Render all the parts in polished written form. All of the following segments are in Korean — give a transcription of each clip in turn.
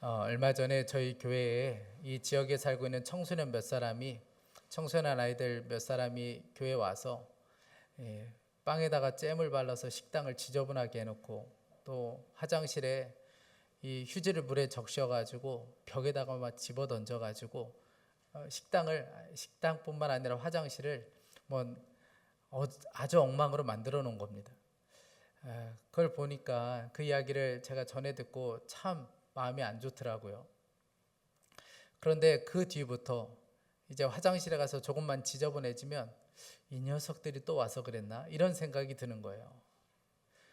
얼마 전에 저희 교회에 이 지역에 살고 있는 청소년 아이들 몇 사람이 교회에 와서 빵에다가 잼을 발라서 식당을 지저분하게 해놓고, 또 화장실에 이 휴지를 물에 적셔가지고 벽에다가 막 집어 던져가지고 식당뿐만 아니라 화장실을 뭐 아주 엉망으로 만들어 놓은 겁니다. 그걸 보니까 그 이야기를 제가 전해 듣고 참 마음이 안 좋더라고요. 그런데 그 뒤부터 이제 화장실에 가서 조금만 지저분해지면 이 녀석들이 또 와서 그랬나 이런 생각이 드는 거예요.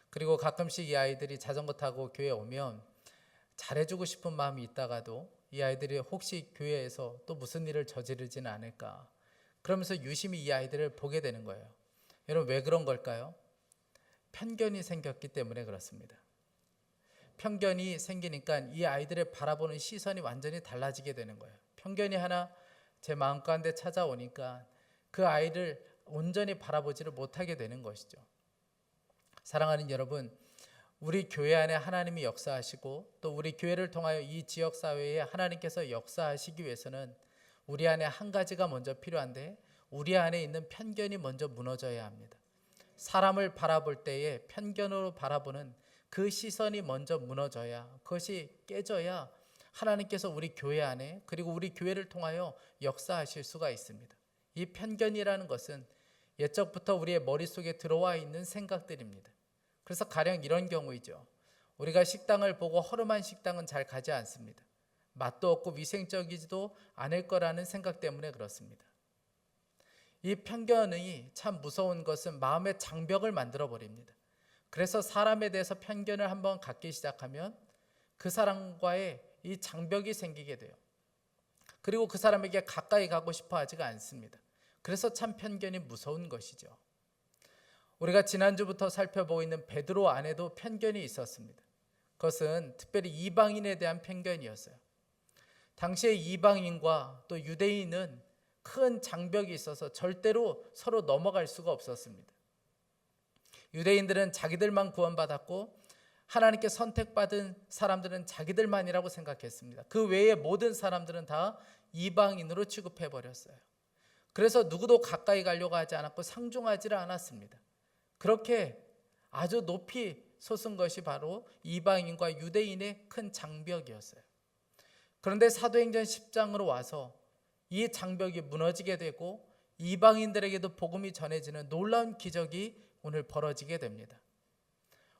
그리고 가끔씩 이 아이들이 자전거 타고 교회에 오면 잘해주고 싶은 마음이 있다가도 이 아이들이 혹시 교회에서 또 무슨 일을 저지르지는 않을까, 그러면서 유심히 이 아이들을 보게 되는 거예요. 여러분, 왜 그런 걸까요? 편견이 생겼기 때문에 그렇습니다. 편견이 생기니까 이 아이들을 바라보는 시선이 완전히 달라지게 되는 거예요. 편견이 하나 제 마음 가운데 찾아오니까 그 아이를 온전히 바라보지를 못하게 되는 것이죠. 사랑하는 여러분, 우리 교회 안에 하나님이 역사하시고 또 우리 교회를 통하여 이 지역 사회에 하나님께서 역사하시기 위해서는 우리 안에 한 가지가 먼저 필요한데, 우리 안에 있는 편견이 먼저 무너져야 합니다. 사람을 바라볼 때에 편견으로 바라보는 그 시선이 먼저 무너져야, 그것이 깨져야 하나님께서 우리 교회 안에, 그리고 우리 교회를 통하여 역사하실 수가 있습니다. 이 편견이라는 것은 옛적부터 우리의 머릿속에 들어와 있는 생각들입니다. 그래서 가령 이런 경우이죠. 우리가 식당을 보고 허름한 식당은 잘 가지 않습니다. 맛도 없고 위생적이지도 않을 거라는 생각 때문에 그렇습니다. 이 편견이 참 무서운 것은 마음의 장벽을 만들어 버립니다. 그래서 사람에 대해서 편견을 한번 갖기 시작하면 그 사람과의 이 장벽이 생기게 돼요. 그리고 그 사람에게 가까이 가고 싶어 하지가 않습니다. 그래서 참 편견이 무서운 것이죠. 우리가 지난주부터 살펴보고 있는 베드로 안에도 편견이 있었습니다. 그것은 특별히 이방인에 대한 편견이었어요. 당시에 이방인과 또 유대인은 큰 장벽이 있어서 절대로 서로 넘어갈 수가 없었습니다. 유대인들은 자기들만 구원받았고 하나님께 선택받은 사람들은 자기들만이라고 생각했습니다. 그 외의 모든 사람들은 다 이방인으로 취급해버렸어요. 그래서 누구도 가까이 가려고 하지 않았고 상종하지를 않았습니다. 그렇게 아주 높이 솟은 것이 바로 이방인과 유대인의 큰 장벽이었어요. 그런데 사도행전 10장으로 와서 이 장벽이 무너지게 되고 이방인들에게도 복음이 전해지는 놀라운 기적이 오늘 벌어지게 됩니다.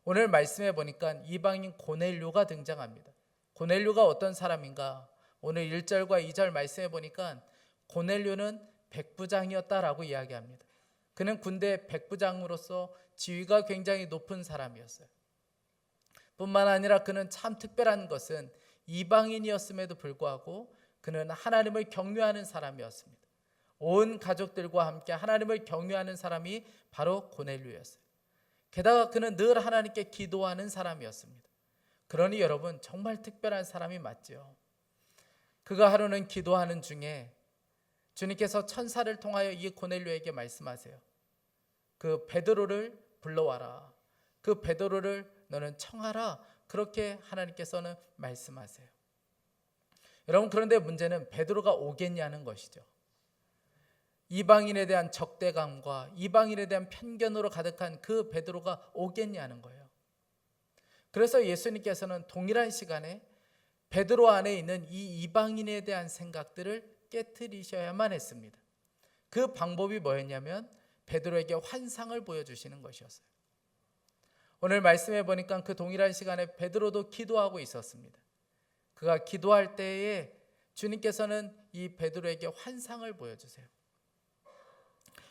오늘 말씀해 보니까 이방인 고넬료가 등장합니다. 고넬료가 어떤 사람인가? 오늘 1절과 2절 말씀해 보니까 고넬료는 백부장이었다라고 이야기합니다. 그는 군대 백부장으로서 지위가 굉장히 높은 사람이었어요. 뿐만 아니라 그는 참 특별한 것은 이방인이었음에도 불구하고 그는 하나님을 경외하는 사람이었습니다. 온 가족들과 함께 하나님을 경외하는 사람이 바로 고넬료였어요. 게다가 그는 늘 하나님께 기도하는 사람이었습니다. 그러니 여러분, 정말 특별한 사람이 맞죠. 그가 하루는 기도하는 중에 주님께서 천사를 통하여 이 고넬료에게 말씀하세요. 그 베드로를 불러와라. 그 베드로를 너는 청하라. 그렇게 하나님께서는 말씀하세요. 여러분, 그런데 문제는 베드로가 오겠냐는 것이죠. 이방인에 대한 적대감과 이방인에 대한 편견으로 가득한 그 베드로가 오겠냐는 거예요. 그래서 예수님께서는 동일한 시간에 베드로 안에 있는 이 이방인에 대한 생각들을 깨트리셔야만 했습니다. 그 방법이 뭐였냐면 베드로에게 환상을 보여주시는 것이었어요. 오늘 말씀해 보니까 그 동일한 시간에 베드로도 기도하고 있었습니다. 그가 기도할 때에 주님께서는 이 베드로에게 환상을 보여주세요.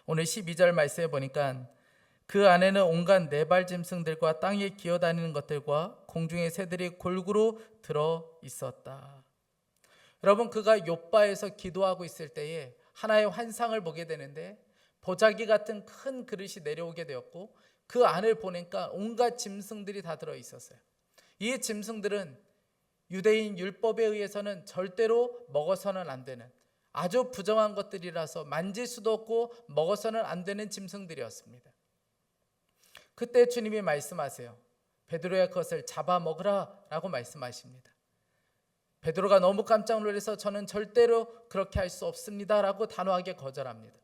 오늘 12절 말씀해 보니까 그 안에는 온갖 네발 짐승들과 땅에 기어다니는 것들과 공중의 새들이 골고루 들어 있었다. 여러분, 그가 욥바에서 기도하고 있을 때에 하나의 환상을 보게 되는데 보자기 같은 큰 그릇이 내려오게 되었고 그 안을 보니까 온갖 짐승들이 다 들어 있었어요. 이 짐승들은 유대인 율법에 의해서는 절대로 먹어서는 안 되는 아주 부정한 것들이라서 만질 수도 없고 먹어서는 안 되는 짐승들이었습니다. 그때 주님이 말씀하세요. 베드로야, 그것을 잡아먹으라 라고 말씀하십니다. 베드로가 너무 깜짝 놀라서 저는 절대로 그렇게 할 수 없습니다 라고 단호하게 거절합니다.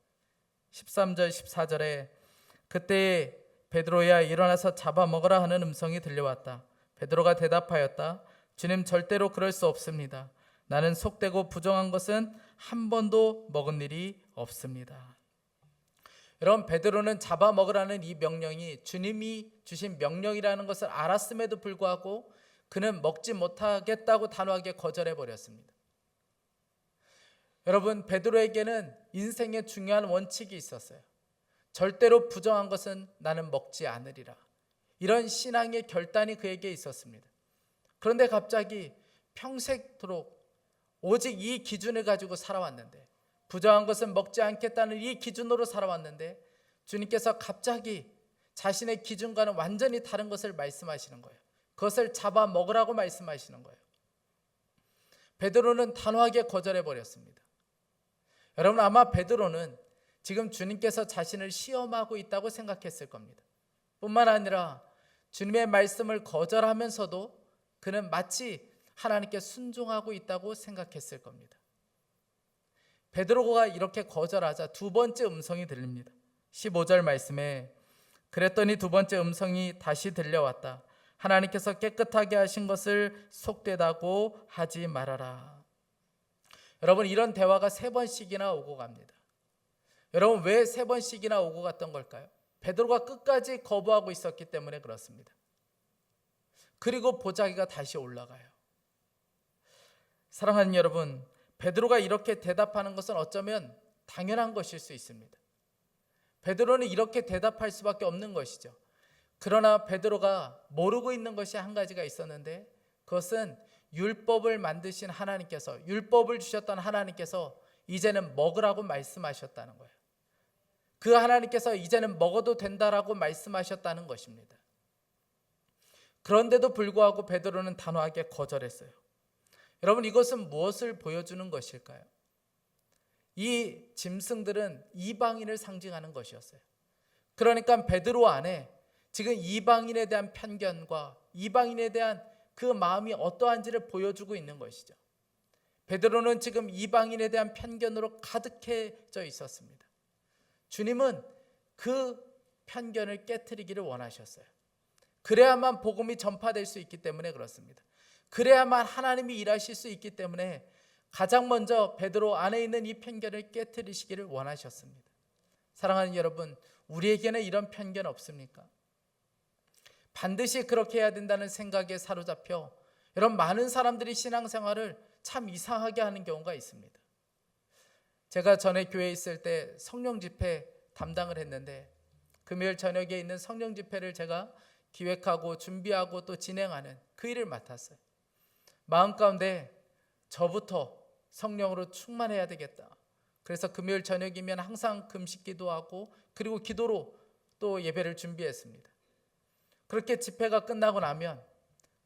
13절 14절에 그때 베드로야 일어나서 잡아먹으라 하는 음성이 들려왔다. 베드로가 대답하였다. 주님, 절대로 그럴 수 없습니다. 나는 속되고 부정한 것은 한 번도 먹은 일이 없습니다. 여러분, 베드로는 잡아먹으라는 이 명령이 주님이 주신 명령이라는 것을 알았음에도 불구하고 그는 먹지 못하겠다고 단호하게 거절해 버렸습니다. 여러분, 베드로에게는 인생의 중요한 원칙이 있었어요. 절대로 부정한 것은 나는 먹지 않으리라. 이런 신앙의 결단이 그에게 있었습니다. 그런데 갑자기 평생토록 오직 이 기준을 가지고 살아왔는데, 부정한 것은 먹지 않겠다는 이 기준으로 살아왔는데 주님께서 갑자기 자신의 기준과는 완전히 다른 것을 말씀하시는 거예요. 그것을 잡아 먹으라고 말씀하시는 거예요. 베드로는 단호하게 거절해 버렸습니다. 여러분, 아마 베드로는 지금 주님께서 자신을 시험하고 있다고 생각했을 겁니다. 뿐만 아니라 주님의 말씀을 거절하면서도 그는 마치 하나님께 순종하고 있다고 생각했을 겁니다. 베드로가 이렇게 거절하자 두 번째 음성이 들립니다. 15절 말씀에 그랬더니 두 번째 음성이 다시 들려왔다. 하나님께서 깨끗하게 하신 것을 속되다고 하지 말아라. 여러분, 이런 대화가 세 번씩이나 오고 갑니다. 여러분, 왜 세 번씩이나 오고 갔던 걸까요? 베드로가 끝까지 거부하고 있었기 때문에 그렇습니다. 그리고 보자기가 다시 올라가요. 사랑하는 여러분, 베드로가 이렇게 대답하는 것은 어쩌면 당연한 것일 수 있습니다. 베드로는 이렇게 대답할 수밖에 없는 것이죠. 그러나 베드로가 모르고 있는 것이 한 가지가 있었는데, 그것은 율법을 만드신 하나님께서, 율법을 주셨던 하나님께서 이제는 먹으라고 말씀하셨다는 거예요. 그 하나님께서 이제는 먹어도 된다라고 말씀하셨다는 것입니다. 그런데도 불구하고 베드로는 단호하게 거절했어요. 여러분, 이것은 무엇을 보여주는 것일까요? 이 짐승들은 이방인을 상징하는 것이었어요. 그러니까 베드로 안에 지금 이방인에 대한 편견과 이방인에 대한 그 마음이 어떠한지를 보여주고 있는 것이죠. 베드로는 지금 이방인에 대한 편견으로 가득해져 있었습니다. 주님은 그 편견을 깨트리기를 원하셨어요. 그래야만 복음이 전파될 수 있기 때문에 그렇습니다. 그래야만 하나님이 일하실 수 있기 때문에 가장 먼저 베드로 안에 있는 이 편견을 깨트리시기를 원하셨습니다. 사랑하는 여러분, 우리에게는 이런 편견 없습니까? 반드시 그렇게 해야 된다는 생각에 사로잡혀 이런 많은 사람들이 신앙생활을 참 이상하게 하는 경우가 있습니다. 제가 전에 교회에 있을 때 성령 집회 담당을 했는데, 금요일 저녁에 있는 성령 집회를 제가 기획하고 준비하고 또 진행하는 그 일을 맡았어요. 마음 가운데 저부터 성령으로 충만해야 되겠다. 그래서 금요일 저녁이면 항상 금식 기도하고 그리고 기도로 또 예배를 준비했습니다. 그렇게 집회가 끝나고 나면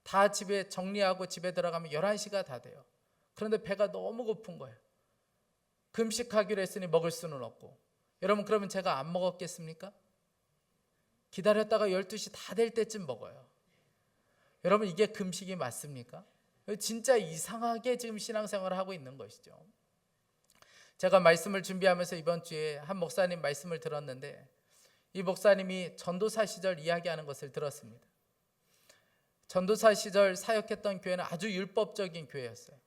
다 집에 정리하고 집에 들어가면 11시가 다 돼요. 그런데 배가 너무 고픈 거예요. 금식하기로 했으니 먹을 수는 없고. 여러분, 그러면 제가 안 먹었겠습니까? 기다렸다가 12시 다 될 때쯤 먹어요. 여러분, 이게 금식이 맞습니까? 진짜 이상하게 지금 신앙생활을 하고 있는 것이죠. 제가 말씀을 준비하면서 이번 주에 한 목사님 말씀을 들었는데, 이 목사님이 전도사 시절 이야기하는 것을 들었습니다. 전도사 시절 사역했던 교회는 아주 율법적인 교회였어요.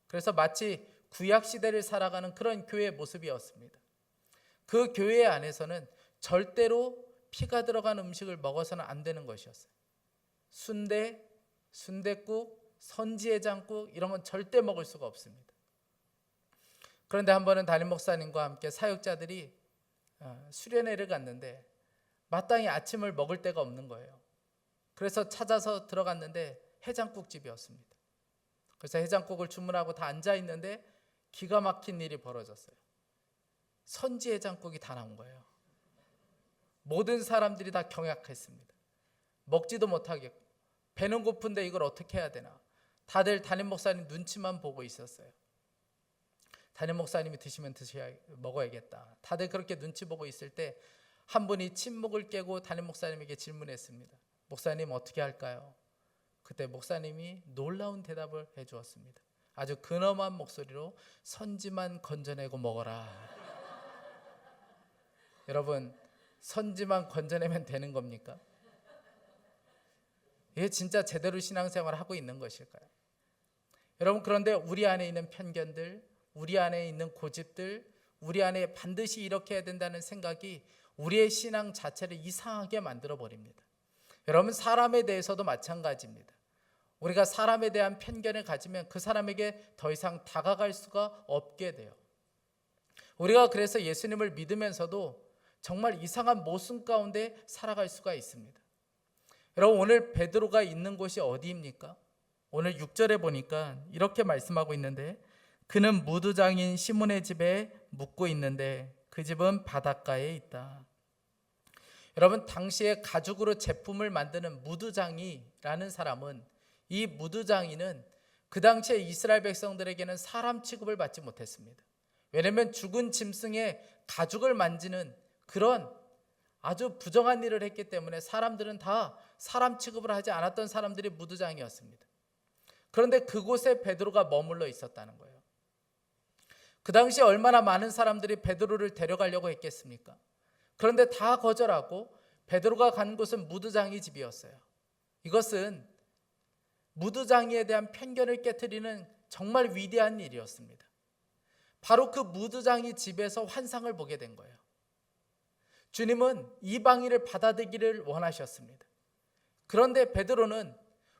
그래서 마치 구약 시대를 살아가는 그런 교회의 모습이었습니다. 그 교회 안에서는 절대로 피가 들어간 음식을 먹어서는 안 되는 것이었어요. 순대, 순댓국, 선지해장국 이런 건 절대 먹을 수가 없습니다. 그런데 한 번은 담임 목사님과 함께 사역자들이 수련회를 갔는데 마땅히 아침을 먹을 데가 없는 거예요. 그래서 찾아서 들어갔는데 해장국집이었습니다. 그래서 해장국을 주문하고 다 앉아 있는데 기가 막힌 일이 벌어졌어요. 선지해장국이 다 나온 거예요. 모든 사람들이 다 경악했습니다. 먹지도 못하겠고 배는 고픈데 이걸 어떻게 해야 되나. 다들 담임 목사님 눈치만 보고 있었어요. 담임 목사님이 드시면 먹어야겠다. 다들 그렇게 눈치 보고 있을 때 한 분이 침묵을 깨고 담임 목사님에게 질문했습니다. 목사님, 어떻게 할까요? 그때 목사님이 놀라운 대답을 해주었습니다. 아주 근엄한 목소리로 선지만 건져내고 먹어라. 여러분, 선지만 건져내면 되는 겁니까? 이게 진짜 제대로 신앙생활을 하고 있는 것일까요? 여러분, 그런데 우리 안에 있는 편견들, 우리 안에 있는 고집들, 우리 안에 반드시 이렇게 해야 된다는 생각이 우리의 신앙 자체를 이상하게 만들어 버립니다. 여러분, 사람에 대해서도 마찬가지입니다. 우리가 사람에 대한 편견을 가지면 그 사람에게 더 이상 다가갈 수가 없게 돼요. 우리가 그래서 예수님을 믿으면서도 정말 이상한 모순 가운데 살아갈 수가 있습니다. 여러분, 오늘 베드로가 있는 곳이 어디입니까? 오늘 6절에 보니까 이렇게 말씀하고 있는데, 그는 무두장인 시몬의 집에 묵고 있는데 그 집은 바닷가에 있다. 여러분, 당시에 가죽으로 제품을 만드는 무두장이라는 사람은, 이 무두장이는 그 당시에 이스라엘 백성들에게는 사람 취급을 받지 못했습니다. 왜냐하면 죽은 짐승의 가죽을 만지는 그런 아주 부정한 일을 했기 때문에 사람들은 다 사람 취급을 하지 않았던 사람들이 무두장이었습니다. 그런데 그곳에 베드로가 머물러 있었다는 거예요. 그 당시 얼마나 많은 사람들이 베드로를 데려가려고 했겠습니까? 그런데 다 거절하고 베드로가 간 곳은 무두장이 집이었어요. 이것은 무두장이에 대한 편견을 깨트리는 정말 위대한 일이었습니다. 바로 그 무두장이 집에서 환상을 보게 된 거예요. 주님은 이방인을 받아들이기를 원하셨습니다. 그런데 베드로는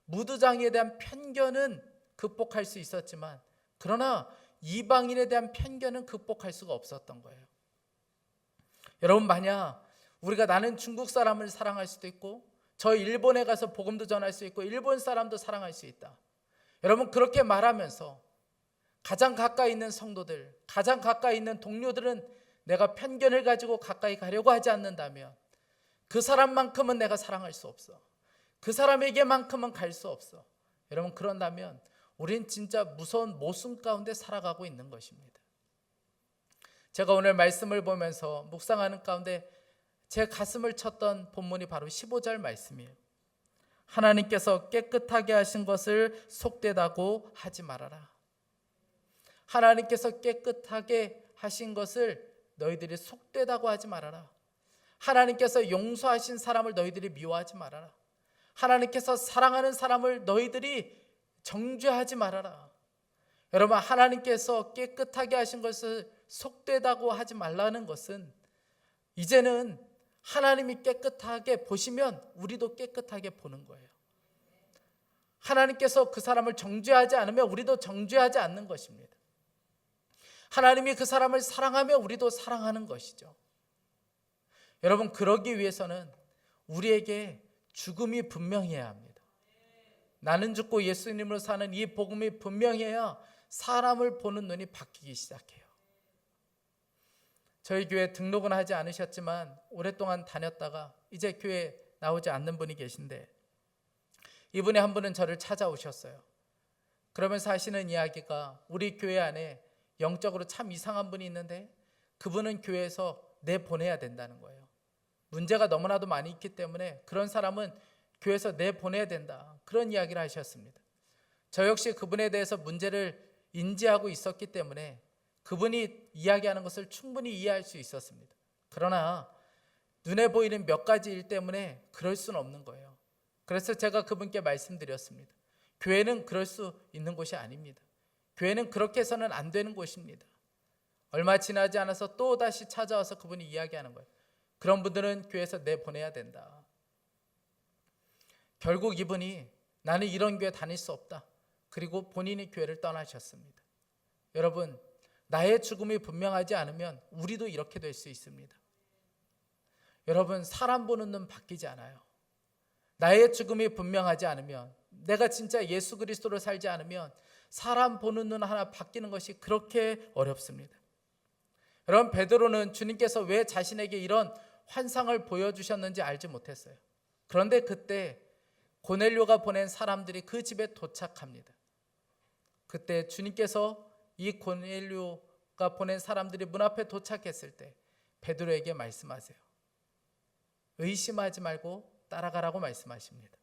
무두장이에 대한 편견은 극복할 수 있었지만, 그러나 이방인에 대한 편견은 극복할 수가 없었던 거예요. 여러분, 만약 우리가 나는 중국 사람을 사랑할 수도 있고, 저 일본에 가서 복음도 전할 수 있고, 일본 사람도 사랑할 수 있다. 여러분, 그렇게 말하면서 가장 가까이 있는 성도들, 가장 가까이 있는 동료들은 내가 편견을 가지고 가까이 가려고 하지 않는다면 그 사람만큼은 내가 사랑할 수 없어. 그 사람에게만큼은 갈 수 없어. 여러분, 그런다면 우린 진짜 무서운 모순 가운데 살아가고 있는 것입니다. 제가 오늘 말씀을 보면서 묵상하는 가운데 제 가슴을 쳤던 본문이 바로 15절 말씀이에요. 하나님께서 깨끗하게 하신 것을 속되다고 하지 말아라. 하나님께서 깨끗하게 하신 것을 너희들이 속되다고 하지 말아라. 하나님께서 용서하신 사람을 너희들이 미워하지 말아라. 하나님께서 사랑하는 사람을 너희들이 정죄하지 말아라. 여러분, 하나님께서 깨끗하게 하신 것을 속되다고 하지 말라는 것은, 이제는 하나님이 깨끗하게 보시면 우리도 깨끗하게 보는 거예요. 하나님께서 그 사람을 정죄하지 않으면 우리도 정죄하지 않는 것입니다. 하나님이 그 사람을 사랑하면 우리도 사랑하는 것이죠. 여러분, 그러기 위해서는 우리에게 죽음이 분명해야 합니다. 나는 죽고 예수님으로 사는 이 복음이 분명해야 사람을 보는 눈이 바뀌기 시작해요. 저희 교회 등록은 하지 않으셨지만 오랫동안 다녔다가 이제 교회에 나오지 않는 분이 계신데, 이분의 한 분은 저를 찾아오셨어요. 그러면서 하시는 이야기가, 우리 교회 안에 영적으로 참 이상한 분이 있는데 그분은 교회에서 내보내야 된다는 거예요. 문제가 너무나도 많이 있기 때문에 그런 사람은 교회에서 내보내야 된다, 그런 이야기를 하셨습니다. 저 역시 그분에 대해서 문제를 인지하고 있었기 때문에 그분이 이야기하는 것을 충분히 이해할 수 있었습니다. 그러나 눈에 보이는 몇 가지 일 때문에 그럴 수는 없는 거예요. 그래서 제가 그분께 말씀드렸습니다. 교회는 그럴 수 있는 곳이 아닙니다. 교회는 그렇게 해서는 안 되는 곳입니다. 얼마 지나지 않아서 또 다시 찾아와서 그분이 이야기하는 거예요. 그런 분들은 교회에서 내보내야 된다. 결국 이분이 나는 이런 교회 다닐 수 없다. 그리고 본인이 교회를 떠나셨습니다. 여러분, 나의 죽음이 분명하지 않으면 우리도 이렇게 될 수 있습니다. 여러분, 사람 보는 눈 바뀌지 않아요. 나의 죽음이 분명하지 않으면, 내가 진짜 예수 그리스도로 살지 않으면 사람 보는 눈 하나 바뀌는 것이 그렇게 어렵습니다. 여러분, 베드로는 주님께서 왜 자신에게 이런 환상을 보여주셨는지 알지 못했어요. 그런데 그때 고넬료가 보낸 사람들이 그 집에 도착합니다. 그때 주님께서 이 고넬료가 보낸 사람들이 문 앞에 도착했을 때 베드로에게 말씀하세요. 의심하지 말고 따라가라고 말씀하십니다.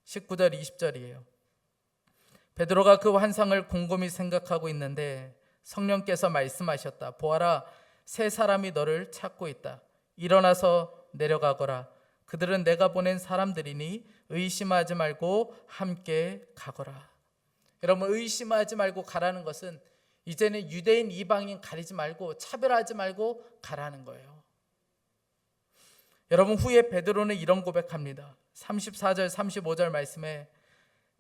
19절 20절이에요. 베드로가 그 환상을 곰곰이 생각하고 있는데 성령께서 말씀하셨다. 보아라, 세 사람이 너를 찾고 있다. 일어나서 내려가거라. 그들은 내가 보낸 사람들이니 의심하지 말고 함께 가거라. 여러분, 의심하지 말고 가라는 것은 이제는 유대인 이방인 가리지 말고 차별하지 말고 가라는 거예요. 여러분, 후에 베드로는 이런 고백합니다. 34절 35절 말씀에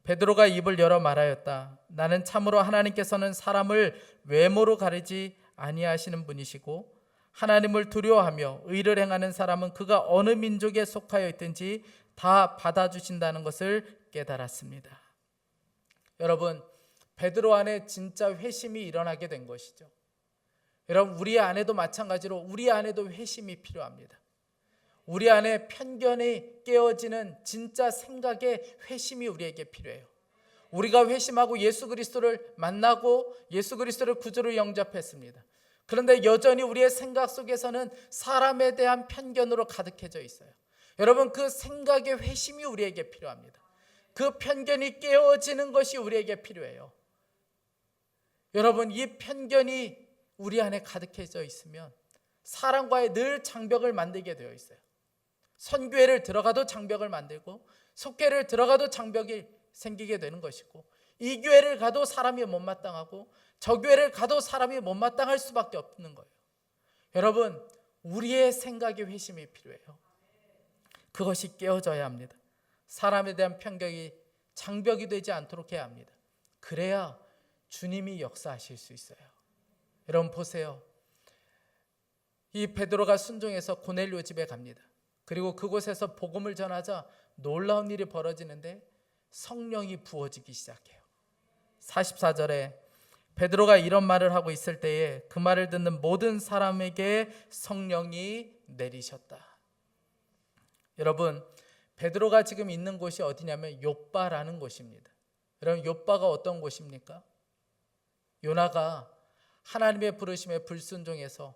베드로가 입을 열어 말하였다. 나는 참으로 하나님께서는 사람을 외모로 가리지 아니하시는 분이시고 하나님을 두려워하며 의를 행하는 사람은 그가 어느 민족에 속하여 있든지 다 받아주신다는 것을 깨달았습니다. 여러분, 베드로 안에 진짜 회심이 일어나게 된 것이죠. 여러분, 우리 안에도 마찬가지로 우리 안에도 회심이 필요합니다. 우리 안에 편견이 깨어지는 진짜 생각의 회심이 우리에게 필요해요. 우리가 회심하고 예수 그리스도를 만나고 예수 그리스도를 구주로 영접했습니다. 그런데 여전히 우리의 생각 속에서는 사람에 대한 편견으로 가득해져 있어요. 여러분, 그 생각의 회심이 우리에게 필요합니다. 그 편견이 깨어지는 것이 우리에게 필요해요. 여러분, 이 편견이 우리 안에 가득해져 있으면 사람과의 늘 장벽을 만들게 되어 있어요. 선교회를 들어가도 장벽을 만들고 속회를 들어가도 장벽이 생기게 되는 것이고 이 교회를 가도 사람이 못마땅하고 저 교회를 가도 사람이 못마땅할 수밖에 없는 거예요. 여러분, 우리의 생각의 회심이 필요해요. 그것이 깨어져야 합니다. 사람에 대한 편견이 장벽이 되지 않도록 해야 합니다. 그래야 주님이 역사하실 수 있어요. 여러분 보세요. 이 베드로가 순종해서 고넬료 집에 갑니다. 그리고 그곳에서 복음을 전하자 놀라운 일이 벌어지는데 성령이 부어지기 시작해요. 44절에 베드로가 이런 말을 하고 있을 때에 그 말을 듣는 모든 사람에게 성령이 내리셨다. 여러분, 베드로가 지금 있는 곳이 어디냐면 욥바라는 곳입니다. 여러분, 욥바가 어떤 곳입니까? 요나가 하나님의 부르심에 불순종해서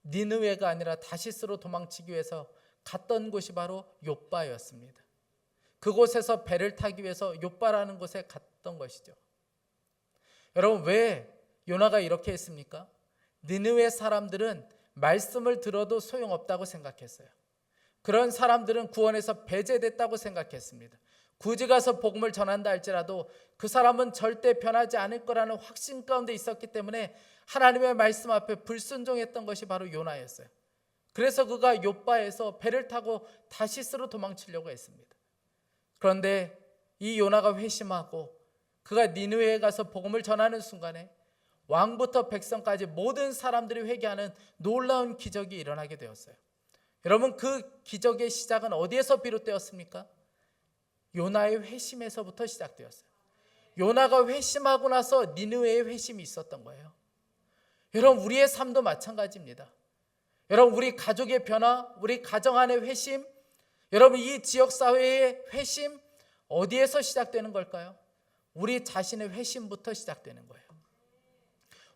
니느웨가 아니라 다시스로 도망치기 위해서 갔던 곳이 바로 욥바였습니다. 그곳에서 배를 타기 위해서 욥바라는 곳에 갔던 것이죠. 여러분, 왜 요나가 이렇게 했습니까? 니느웨 사람들은 말씀을 들어도 소용없다고 생각했어요. 그런 사람들은 구원에서 배제됐다고 생각했습니다. 굳이 가서 복음을 전한다 할지라도 그 사람은 절대 변하지 않을 거라는 확신 가운데 있었기 때문에 하나님의 말씀 앞에 불순종했던 것이 바로 요나였어요. 그래서 그가 욥바에서 배를 타고 다시스로 도망치려고 했습니다. 그런데 이 요나가 회심하고 그가 니느웨에 가서 복음을 전하는 순간에 왕부터 백성까지 모든 사람들이 회개하는 놀라운 기적이 일어나게 되었어요. 여러분, 그 기적의 시작은 어디에서 비롯되었습니까? 요나의 회심에서부터 시작되었어요. 요나가 회심하고 나서 니느웨의 회심이 있었던 거예요. 여러분, 우리의 삶도 마찬가지입니다. 여러분, 우리 가족의 변화, 우리 가정 안의 회심, 여러분 이 지역사회의 회심 어디에서 시작되는 걸까요? 우리 자신의 회심부터 시작되는 거예요.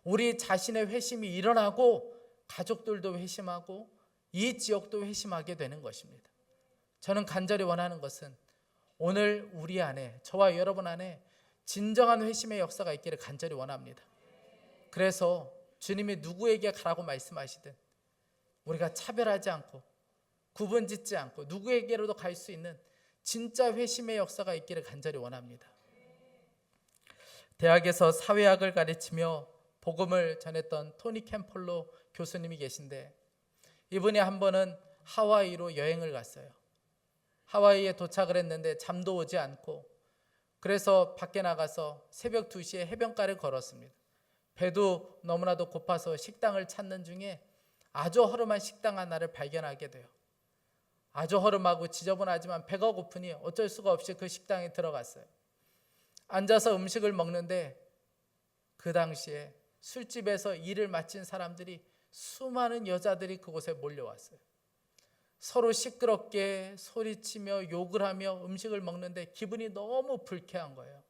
우리 자신의 회심이 일어나고 가족들도 회심하고 이 지역도 회심하게 되는 것입니다. 저는 간절히 원하는 것은 오늘 우리 안에, 저와 여러분 안에 진정한 회심의 역사가 있기를 간절히 원합니다. 그래서 주님이 누구에게 가라고 말씀하시든 우리가 차별하지 않고 구분짓지 않고 누구에게로도 갈 수 있는 진짜 회심의 역사가 있기를 간절히 원합니다. 대학에서 사회학을 가르치며 복음을 전했던 토니 캠폴로 교수님이 계신데 이분이 한 번은 하와이로 여행을 갔어요. 하와이에 도착을 했는데 잠도 오지 않고 그래서 밖에 나가서 새벽 2시에 해변가를 걸었습니다. 배도 너무나도 고파서 식당을 찾는 중에 아주 허름한 식당 하나를 발견하게 돼요. 아주 허름하고 지저분하지만 배가 고프니 어쩔 수가 없이 그 식당에 들어갔어요. 앉아서 음식을 먹는데 그 당시에 술집에서 일을 마친 사람들이 수많은 여자들이 그곳에 몰려왔어요. 서로 시끄럽게 소리치며 욕을 하며 음식을 먹는데 기분이 너무 불쾌한 거예요.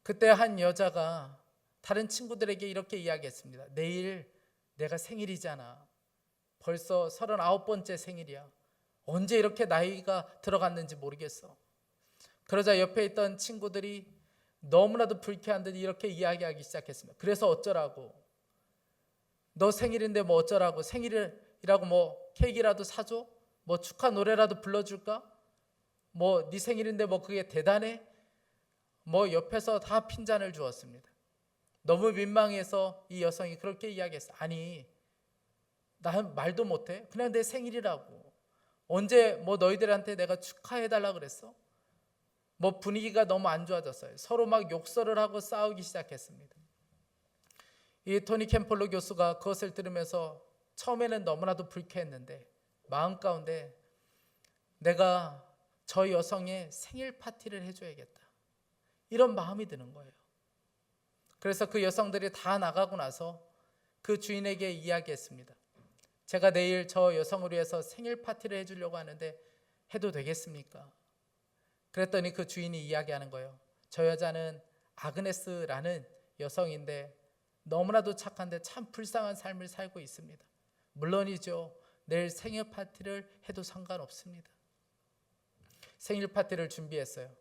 그때 한 여자가 다른 친구들에게 이렇게 이야기했습니다. 내일 내가 생일이잖아. 벌써 39번째 생일이야. 언제 이렇게 나이가 들어갔는지 모르겠어. 그러자 옆에 있던 친구들이 너무나도 불쾌한 듯 이렇게 이야기하기 시작했습니다. 그래서 어쩌라고? 너 생일인데 뭐 어쩌라고? 생일이라고 뭐 케이크라도 사줘? 뭐 축하 노래라도 불러줄까? 뭐 네 생일인데 뭐 그게 대단해? 뭐 옆에서 다 핀잔을 주었습니다. 너무 민망해서 이 여성이 그렇게 이야기했어. 아니, 난 말도 못해. 그냥 내 생일이라고. 언제 뭐 너희들한테 내가 축하해달라 그랬어? 뭐 분위기가 너무 안 좋아졌어요. 서로 막 욕설을 하고 싸우기 시작했습니다. 이 토니 캠폴로 교수가 그것을 들으면서 처음에는 너무나도 불쾌했는데 마음 가운데 내가 저 여성의 생일 파티를 해줘야겠다, 이런 마음이 드는 거예요. 그래서 그 여성들이 다 나가고 나서 그 주인에게 이야기했습니다. 제가 내일 저 여성을 위해서 생일 파티를 해주려고 하는데 해도 되겠습니까? 그랬더니 그 주인이 이야기하는 거예요. 저 여자는 아그네스라는 여성인데 너무나도 착한데 참 불쌍한 삶을 살고 있습니다. 물론이죠. 내일 생일 파티를 해도 상관없습니다. 생일 파티를 준비했어요.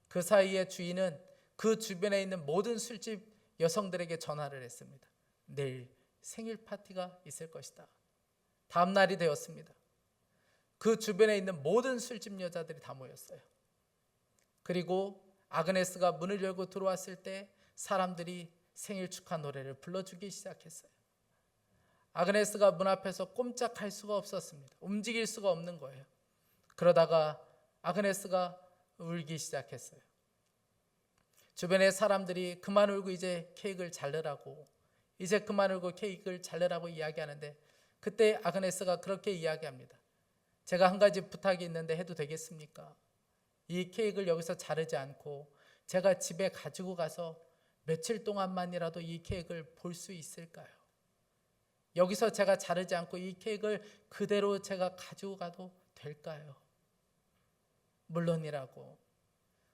그 사이에 주인은 그 주변에 있는 모든 술집 여성들에게 전화를 했습니다. 내일 생일 파티가 있을 것이다. 다음 날이 되었습니다. 그 주변에 있는 모든 술집 여자들이 다 모였어요. 그리고 아그네스가 문을 열고 들어왔을 때 사람들이 생일 축하 노래를 불러주기 시작했어요. 아그네스가 문 앞에서 꼼짝할 수가 없었습니다. 움직일 수가 없는 거예요. 그러다가 아그네스가 울기 시작했어요. 주변의 사람들이 그만 울고 이제 케이크를 자르라고, 이제 그만 울고 케이크를 자르라고 이야기하는데 그때 아그네스가 그렇게 이야기합니다. 제가 한 가지 부탁이 있는데 해도 되겠습니까? 이 케이크를 여기서 자르지 않고 제가 집에 가지고 가서 며칠 동안만이라도 이 케이크를 볼 수 있을까요? 여기서 제가 자르지 않고 이 케이크를 그대로 제가 가지고 가도 될까요? 물론이라고.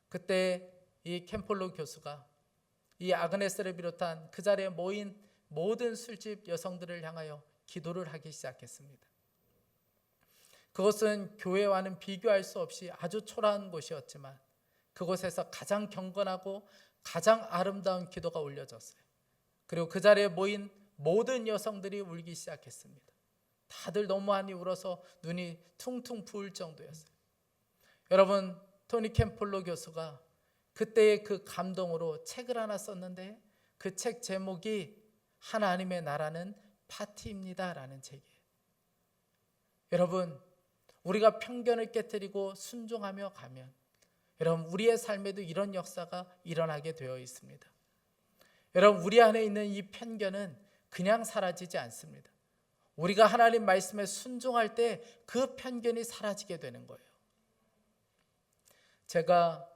그때 이 캠폴로 교수가 이 아그네스를 비롯한 그 자리에 모인 모든 술집 여성들을 향하여 기도를 하기 시작했습니다. 그것은 교회와는 비교할 수 없이 아주 초라한 곳이었지만 그곳에서 가장 경건하고 가장 아름다운 기도가 올려졌어요. 그리고 그 자리에 모인 모든 여성들이 울기 시작했습니다. 다들 너무 많이 울어서 눈이 퉁퉁 부을 정도였어요. 여러분, 토니 캠폴로 교수가 그때의 그 감동으로 책을 하나 썼는데 그 책 제목이 하나님의 나라는 파티입니다 라는 책이에요. 여러분, 우리가 편견을 깨뜨리고 순종하며 가면 여러분, 우리의 삶에도 이런 역사가 일어나게 되어 있습니다. 여러분, 우리 안에 있는 이 편견은 그냥 사라지지 않습니다. 우리가 하나님 말씀에 순종할 때 그 편견이 사라지게 되는 거예요. 제가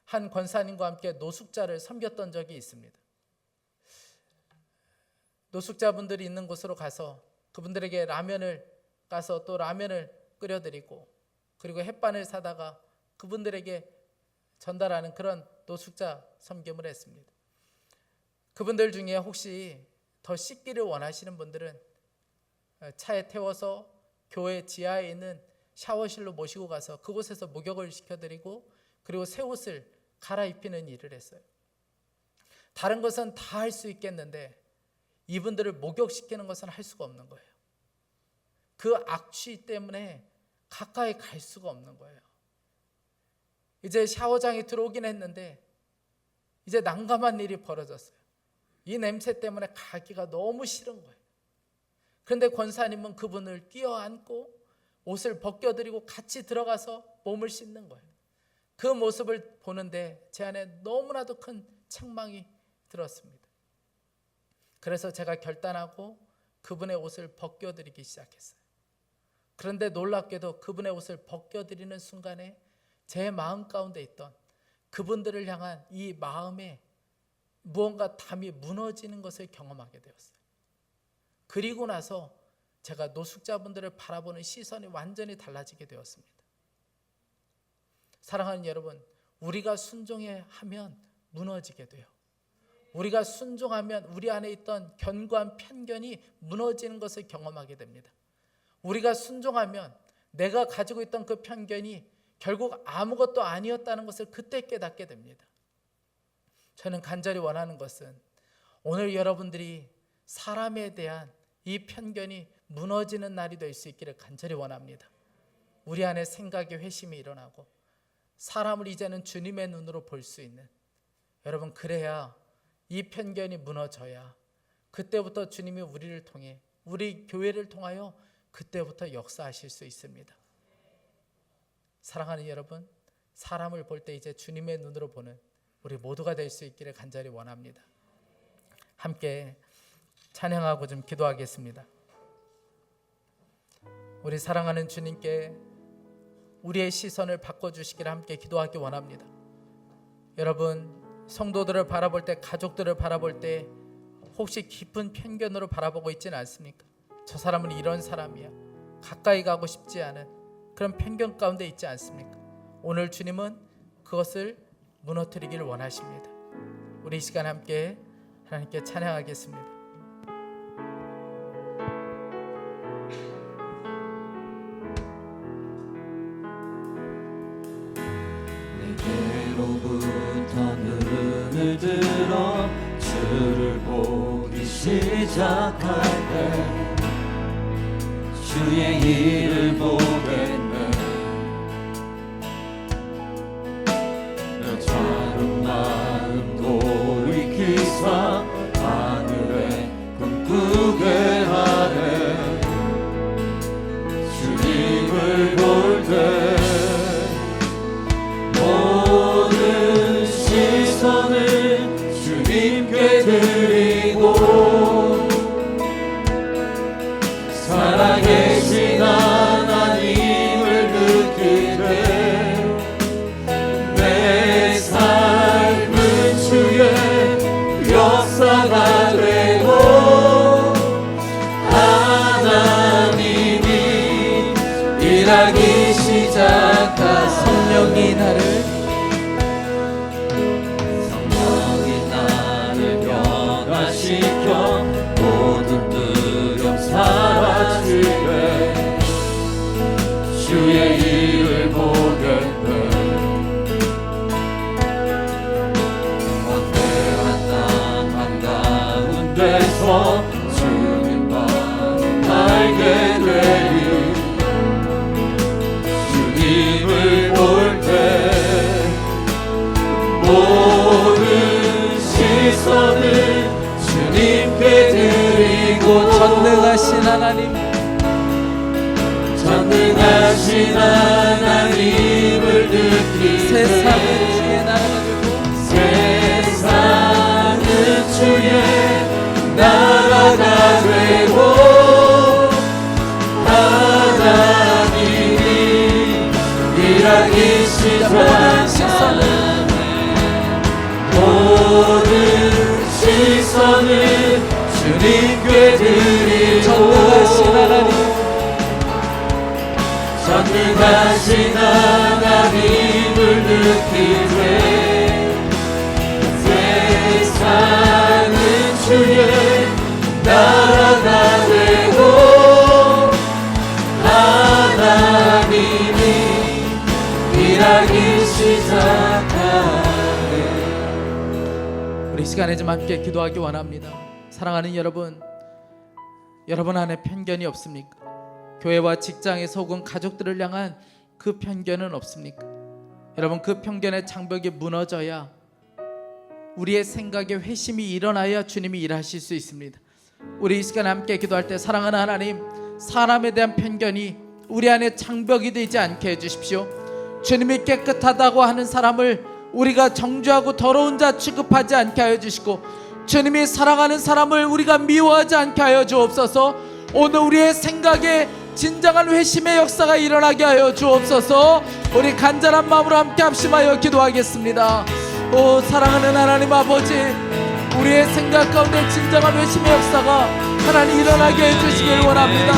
한 권사님과 함께 노숙자를 섬겼던 적이 있습니다. 노숙자분들이 있는 곳으로 가서 그분들에게 라면을 가서 또 라면을 끓여드리고 그리고 햇반을 사다가 그분들에게 전달하는 그런 노숙자 섬김을 했습니다. 그분들 중에 혹시 더 씻기를 원하시는 분들은 차에 태워서 교회 지하에 있는 샤워실로 모시고 가서 그곳에서 목욕을 시켜드리고 그리고 새 옷을 갈아입히는 일을 했어요. 다른 것은 다 할 수 있겠는데 이분들을 목욕시키는 것은 할 수가 없는 거예요. 그 악취 때문에 가까이 갈 수가 없는 거예요. 이제 샤워장에 들어오긴 했는데 이제 난감한 일이 벌어졌어요. 이 냄새 때문에 가기가 너무 싫은 거예요. 그런데 권사님은 그분을 끼어안고 옷을 벗겨드리고 같이 들어가서 몸을 씻는 거예요. 그 모습을 보는데 제 안에 너무나도 큰 책망이 들었습니다. 그래서 제가 결단하고 그분의 옷을 벗겨드리기 시작했어요. 그런데 놀랍게도 그분의 옷을 벗겨드리는 순간에 제 마음 가운데 있던 그분들을 향한 이 마음에 무언가 담이 무너지는 것을 경험하게 되었어요. 그리고 나서 제가 노숙자분들을 바라보는 시선이 완전히 달라지게 되었습니다. 사랑하는 여러분, 우리가 순종해 하면 무너지게 돼요. 우리가 순종하면 우리 안에 있던 견고한 편견이 무너지는 것을 경험하게 됩니다. 우리가 순종하면 내가 가지고 있던 그 편견이 결국 아무것도 아니었다는 것을 그때 깨닫게 됩니다. 저는 간절히 원하는 것은 오늘 여러분들이 사람에 대한 이 편견이 무너지는 날이 될 수 있기를 간절히 원합니다. 우리 안에 생각의 회심이 일어나고 사람을 이제는 주님의 눈으로 볼 수 있는, 여러분, 그래야 이 편견이 무너져야 그때부터 주님이 우리를 통해, 우리 교회를 통하여 그때부터 역사하실 수 있습니다. 사랑하는 여러분, 사람을 볼 때 이제 주님의 눈으로 보는 우리 모두가 될 수 있기를 간절히 원합니다. 함께 찬양하고 좀 기도하겠습니다. 우리 사랑하는 주님께 우리의 시선을 바꿔주시기를 함께 기도하기 원합니다. 여러분, 성도들을 바라볼 때, 가족들을 바라볼 때 혹시 깊은 편견으로 바라보고 있지는 않습니까? 저 사람은 이런 사람이야, 가까이 가고 싶지 않은 그런 편견 가운데 있지 않습니까? 오늘 주님은 그것을 무너뜨리기를 원하십니다. 우리 이 시간 함께 하나님께 찬양하겠습니다. 내게로부터 눈을 들어 주를 보기 시작할 때 주의 일을 보겠네. 내 작은 마음 돌이키사 하늘에 꿈꾸게 하네. 주님을 볼 때 모든 시선을 주님께 드리고 살아계신 하나님을 느끼되 내 삶은 주의 역사가 되고 하나님이 일하기 시작한 성령이 나를 변화시켜 모든 두려움 사라지게 주의 일을 보겠네. 광대한 땅 한가운데서 주님만 알게 되리. 주님을 볼 때 모든 시선을 주님께 드리고 전능하신 하나님, 전능하신 하나님을 느끼게 세상은 주의 나라가 되고 세상은 주의 나라가 되고 하나님이 일하기 시작하는 모든 시선을 주님께 드리고 전능하신 하나님, 전능하신 하나님을 느끼되 세상은 주의 나라가 되고 하나님이 일하기 시작하네. 우리 이 시간에 좀 함께 기도하기 원합니다. 사랑하는 여러분, 여러분 안에 편견이 없습니까? 교회와 직장에서 혹은 가족들을 향한 그 편견은 없습니까? 여러분, 그 편견의 장벽이 무너져야, 우리의 생각에 회심이 일어나야 주님이 일하실 수 있습니다. 우리 이 시간에 함께 기도할 때 사랑하는 하나님, 사람에 대한 편견이 우리 안에 장벽이 되지 않게 해주십시오. 주님이 깨끗하다고 하는 사람을 우리가 정죄하고 더러운 자 취급하지 않게 하여 주시고, 주님이 사랑하는 사람을 우리가 미워하지 않게 하여 주옵소서. 오늘 우리의 생각에 진정한 회심의 역사가 일어나게 하여 주옵소서. 우리 간절한 마음으로 함께 합심하여 기도하겠습니다. 오 사랑하는 하나님 아버지, 우리의 생각 가운데 진정한 회심의 역사가 하나님 일어나게 해주시길 원합니다.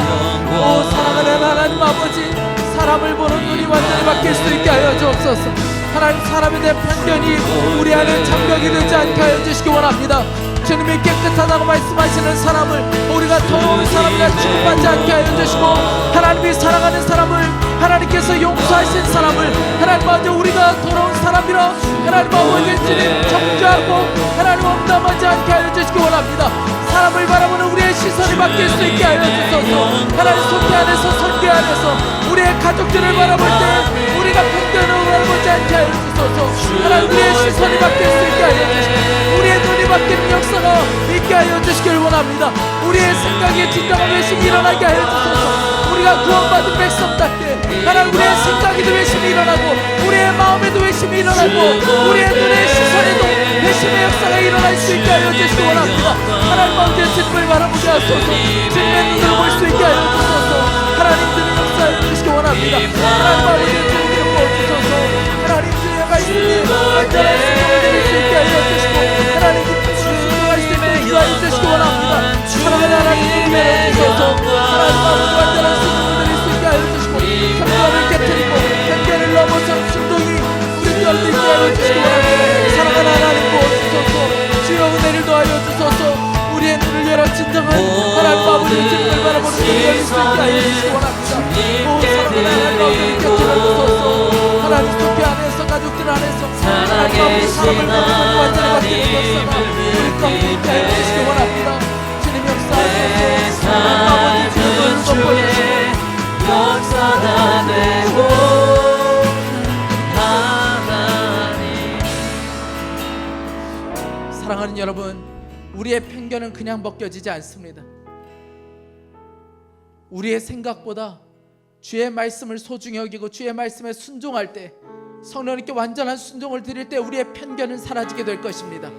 오 사랑하는 하나님 아버지, 사람을 보는 눈이 완전히 바뀔 수 있게 하여 주옵소서. 하나님, 사람에 대한 편견이 우리 안에 장벽이 되지 않게 하여 주시기 원합니다. 주님이 깨끗하다고 말씀하시는 사람을 우리가 더러운 사람이라 취급받지 않게 하여 주시고, 하나님이 사랑하는 사람을, 하나님께서 용서하신 사람을 하나님 아버지 우리가 더러운 사람이라 하나님 아버지 주님 정죄하고 하나님 엄담하지 않게 하여 주시기 원합니다. 사람을 바라보는 우리의 시선이 바뀔 수 있게 하여 주소서. 하나님 속회 안에서 선교 안에서 우리의 가족들을 바라볼 때 우리가 편견으로 바라보지 않게 하여 주소서. 하나님 우리의 시선이 바뀔 수 있게 하여 주시고 우리의 눈이 바뀌는 역사가 있게 하여 주시길 원합니다. 우리의 생각에 진정한 회심이 일어나게 하여 주소서. 우리가 구원받은 백성답게 하나님 우리의 생각에도 회심이 일어나고 우리의 마음에도 회심이 일어나고 우리의 눈의 시선에도 회심의 역사가 일어날 수 있게 하여 주시기 원합니다. 하나님 아버지 주님을 바라보게 하소서. 주님의 눈을 볼 수 있게 하여 주소서. 하나님 주님 역사해 주시기 원합니다. 하나님 아버지 주님을 보여주소서. 하나님 주님의 말씀이 완전한 순종을 드릴 수 있게 하여 주시고 하나님 순종할 수 있게 인도하여 주시기 원합니다. 사랑하는 하나님 주님의 주소서. 하나님 아버지 완전한 순종을 드릴 수 있게 하여 주시고 편견을 깨뜨리고 편견을 넘어선 순종이 우리 뼈를 있게 하여 주시기 원합니다. 사랑하는 하나님 보여주소서. 주여 은혜를 더하여 주소서. 우리의 눈을 열어 진정한 하나님 아버지 주님을 바라보는 눈이 열릴 수 있게 하여 주시기 원합니다. 오 사랑하는 하나님 아버지 곁에 주소서. 하나님 속회 안에서 가족들 안에서 하나님 아버지 사람을 바라보는 완전히 바뀌는 역사가 우리 가운데 있게 하여 주시기 원합니다. 주님 역사하소서. 하나님 아버지 주님을 덮어주시고 역사가 되고 하나님. 사랑하는 여러분, 우리의 편견은 그냥 벗겨지지 않습니다. 우리의 생각보다 주의 말씀을 소중히 여기고 주의 말씀에 순종할 때, 성령님께 완전한 순종을 드릴 때 우리의 편견은 사라지게 될 것입니다.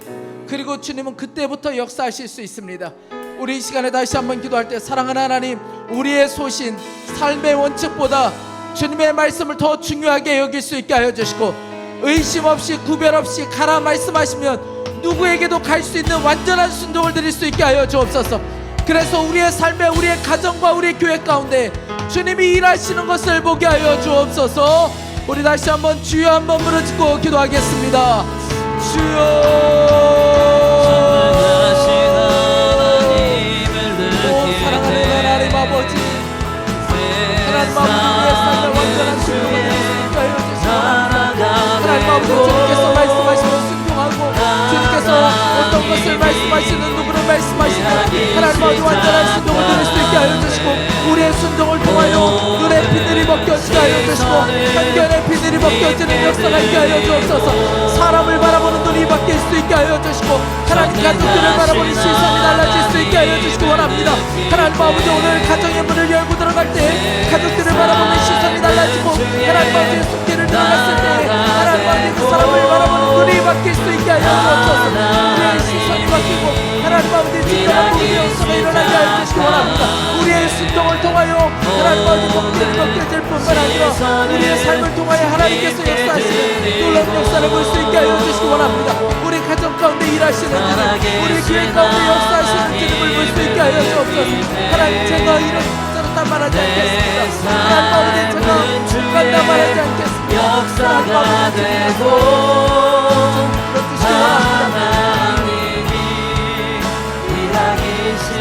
그리고 주님은 그때부터 역사하실 수 있습니다. 우리 이 시간에 다시 한번 기도할 때 사랑하는 하나님, 우리의 소신, 삶의 원칙보다 주님의 말씀을 더 중요하게 여길 수 있게 하여 주시고 의심 없이 구별 없이 가라 말씀하시면 누구에게도 갈 수 있는 완전한 순종을 드릴 수 있게 하여 주옵소서. 그래서 우리의 삶에 우리의 가정과 우리의 교회 가운데 주님이 일하시는 것을 보게 하여 주옵소서. 우리 다시 한번 주여 한번 부르짖고 기도하겠습니다. 주여. 사랑하는 하나님 아버지, 하나님 아버지 우리의 삶에 완전한 순종을 드릴 수 있게 하여 주시고 하나님 아버지 주님께서 말씀하시는 순종하고 주님께서 어떤 것을 말씀하시는 누구를 말씀하시는 하나님 아버지 완전한 순종을 드릴 수 있게 하여 주시고 우리의 순종을 통하여 눈의 비늘이 벗겨지게 하여 주시고 편견의 비늘이 벗겨지는 역사가 있게 하여 주옵소서. 사람을 바라보는 눈이 바뀔 수 있게 하여 주시고 하나님 가족들을 바라보는 시선이 달라질 수 있게 하여 주시기 원합니다. 하나님 아버지 오늘 가정의 문을 열고 들어갈 때 가족들을 바라보는 시선이 달라지고 하나님 아버지의 숙제를 들어갔을 때 하나님 아버지 그 사람을 바라보는 눈이 바뀔 수 있게 하여 주옵소서. 우리의 시선이 바뀌고 하나님 아버지 진정한 우리의 역사가 일어나게 하여 주시기 원합니다. 우리의 순종을 통하여 하나님 아버지 검증이 벗겨질 뿐만 아니라 우리의 삶을 통하여 하나님께서 역사하시는 놀라운 역사를 볼 수 있게 하여 주시기 원합니다. 우리 가정 가운데 일하시는 주님, 우리 교회 가운데 역사하시는 주님을 볼 수 있게 하여 주옵소서. 하나님 제가 이런 숫자로 단말하지 않겠습니다. 하나님 아버지 제가 단말하지 않겠습니다. 역사가 되고 하나님이 일하기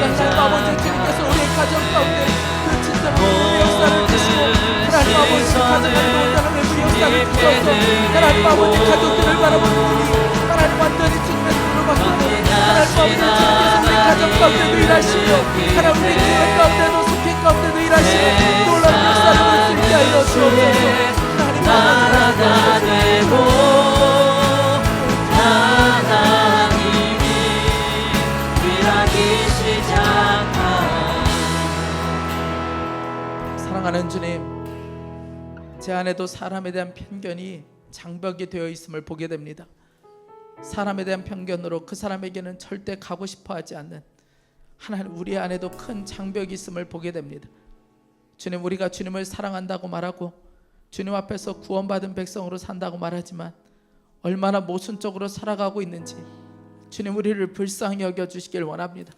하나님 아버지 주님께서 우리의 가정 가운데 그 진정한 우리의 역사를 주시고 하나님 아버지 가정 가운데 온다는 우리의 역사를 주셔서 하나님 아버지 가족들을 바라보는 눈이 하나님 완전히 주님의 눈으로 바꾸고 하나님 아버지 주님께서 우리 가정 가운데도 일하시며 하나님 우리 교회 가운데도 속회 가운데도 일하시는 놀라운 역사를 볼 수 있게 하여 주옵소서. 나라가 되고 하나님이 일하기 시작한. 사랑하는 주님, 제 안에도 사람에 대한 편견이 장벽이 되어 있음을 보게 됩니다. 사람에 대한 편견으로 그 사람에게는 절대 가고 싶어 하지 않는 하나님 우리 안에도 큰 장벽이 있음을 보게 됩니다. 주님, 우리가 주님을 사랑한다고 말하고 주님 앞에서 구원받은 백성으로 산다고 말하지만 얼마나 모순적으로 살아가고 있는지 주님 우리를 불쌍히 여겨주시길 원합니다.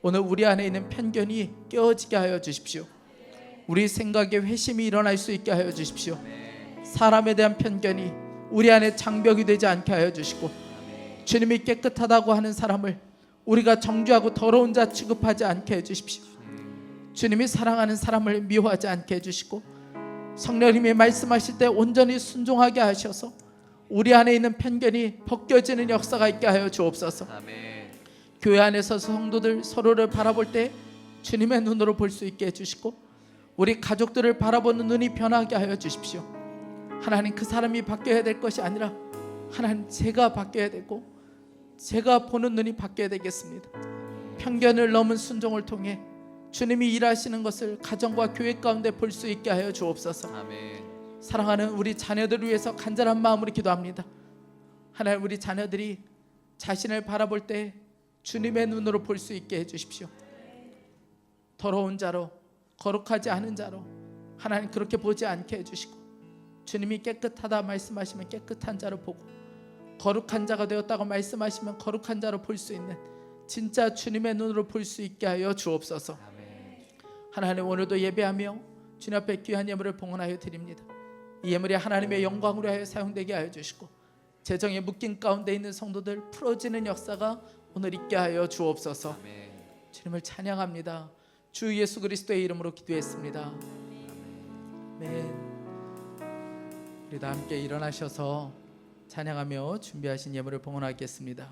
오늘 우리 안에 있는 편견이 깨어지게 하여 주십시오. 우리 생각에 회심이 일어날 수 있게 하여 주십시오. 사람에 대한 편견이 우리 안에 장벽이 되지 않게 하여 주시고 주님이 깨끗하다고 하는 사람을 우리가 정죄하고 더러운 자 취급하지 않게 해주십시오. 주님이 사랑하는 사람을 미워하지 않게 해주시고 성령님이 말씀하실 때 온전히 순종하게 하셔서 우리 안에 있는 편견이 벗겨지는 역사가 있게 하여 주옵소서. 아멘. 교회 안에서 성도들 서로를 바라볼 때 주님의 눈으로 볼 수 있게 해주시고 우리 가족들을 바라보는 눈이 변하게 하여 주십시오. 하나님, 그 사람이 바뀌어야 될 것이 아니라 하나님, 제가 바뀌어야 되고 제가 보는 눈이 바뀌어야 되겠습니다. 편견을 넘은 순종을 통해 주님이 일하시는 것을 가정과 교회 가운데 볼 수 있게 하여 주옵소서. 아멘. 사랑하는 우리 자녀들을 위해서 간절한 마음으로 기도합니다. 하나님, 우리 자녀들이 자신을 바라볼 때 주님의 눈으로 볼 수 있게 해주십시오. 더러운 자로, 거룩하지 않은 자로 하나님 그렇게 보지 않게 해주시고 주님이 깨끗하다 말씀하시면 깨끗한 자로 보고 거룩한 자가 되었다고 말씀하시면 거룩한 자로 볼 수 있는 진짜 주님의 눈으로 볼 수 있게 하여 주옵소서. 하나님, 오늘도 예배하며 주님 앞에 귀한 예물을 봉헌하여 드립니다. 이 예물이 하나님의 영광으로 하여 사용되게 하여 주시고 재정에 묶인 가운데 있는 성도들 풀어지는 역사가 오늘 있게 하여 주옵소서. 주님을 찬양합니다. 주 예수 그리스도의 이름으로 기도했습니다. 아멘. 우리 다 함께 일어나셔서 찬양하며 준비하신 예물을 봉헌하겠습니다.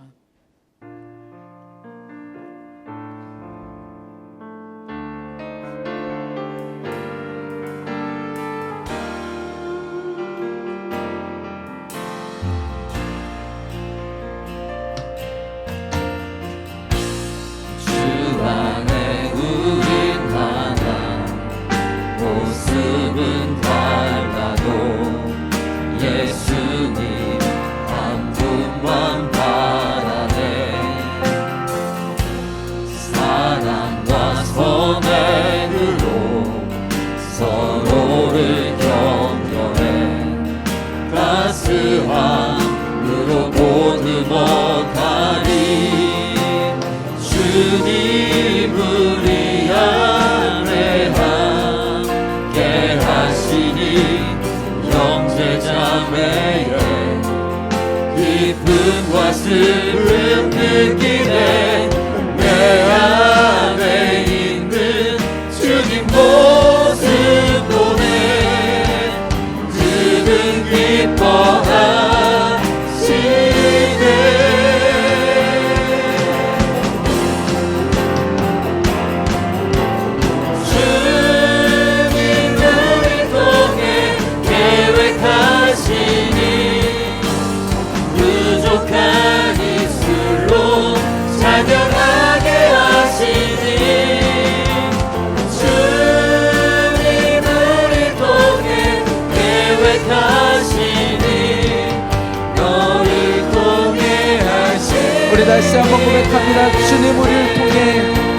모습은 달라도 예수님 한 분만 바라네. 사랑과 선행으로 서로를 격려해 따스함으로 보듬어가리. 주님 우리 안에 함께 하시니 형제자매의 기쁨과 슬픔 느끼네. 내 안에 있는 주님 모습 보네. 그는 기뻐하시네. 부족한 입술로 찬양하게 하시니. 주님 우리 통해 계획하시니. 너를 통해 하시니. 우리 다시 한번 고백합니다. 주님 우리를 통해